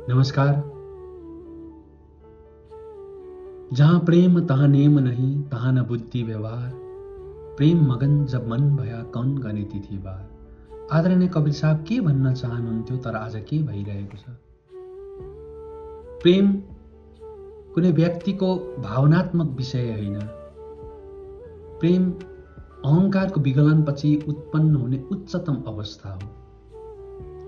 नमस्कार। जहाँ प्रेम तहाँ नेम नहीं, तहाँ न बुद्धि व्यवहार। प्रेम मगन जब मन भया कौन गर्ने तिथि बार। आदरणीय कपिल साहब के भन्न चाहनुहुन्थ्यो, तर आज के भइरहेको छ? प्रेम कुनै व्यक्तिको भावनात्मक विषय होइन। प्रेम अहङ्कारको विगलनपछि उत्पन्न हुने उच्चतम अवस्था हो।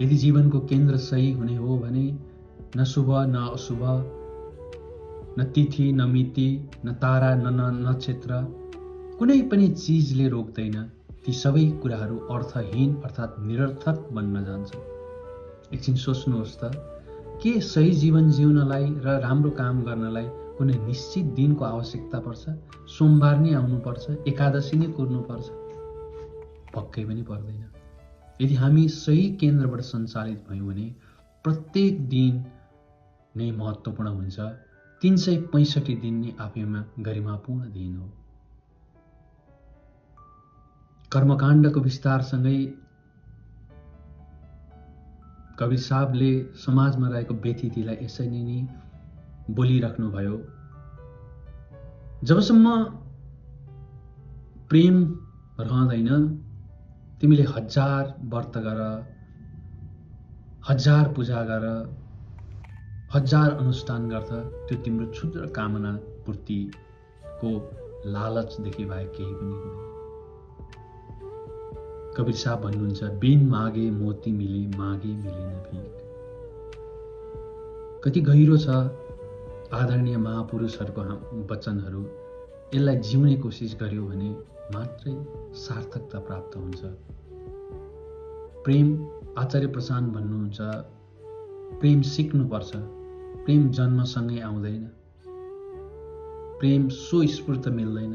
यदि जीवनको केन्द्र सही हुने हो भने न शुभ न अशुभ, न तिथि न मिति, न तारा न नक्षत्र, कुनै पनि चिजले रोक्दैन। ती सबै कुराहरू अर्थहीन अर्थात् निरर्थक बन्न जान्छन्। एकछिन सोच्नुहोस् त, के सही जीवन जिउनलाई र राम्रो काम गर्नलाई कुनै निश्चित दिनको आवश्यकता पर्छ? सोमबार नै आउनुपर्छ? एकादशी नै कुर्नुपर्छ? पक्कै पनि पर्दैन। यदि हामी सही केन्द्रबाट सञ्चालित भयौँ भने प्रत्येक दिन नै महत्त्वपूर्ण हुन्छ। 365 दिन नै आफैमा गरिमापूर्ण दिन हो। कर्मकाण्डको विस्तारसँगै कबीर साहबले समाजमा रहेको व्यथितिलाई यसरी नै बोलिराख्नुभयो। जबसम्म प्रेम रहँदैन, तिमीले 1000 व्रत गर, 1000 पूजा गर, 1000 अनुष्ठान गर्छ, त्यो तिम्रो क्षुद्र कामना पूर्तिको लालचदेखि बाहेक केही पनि हुँदैन। कबीर साहब भन्नुहुन्छ, बिन मागे मोती मिले, मागे मिलेन भीख। कति गहिरो छ आदरणीय महापुरुषहरूको वचनहरू। यसलाई जिउने कोसिस गर्यो भने मात्रै सार्थकता प्राप्त हुन्छ। प्रेम, आचार्य प्रशान्त भन्नुहुन्छ, प्रेम सिक्नुपर्छ। प्रेम जन्मसँगै आउँदैन। प्रेम स्वस्फूर्त मिल्दैन।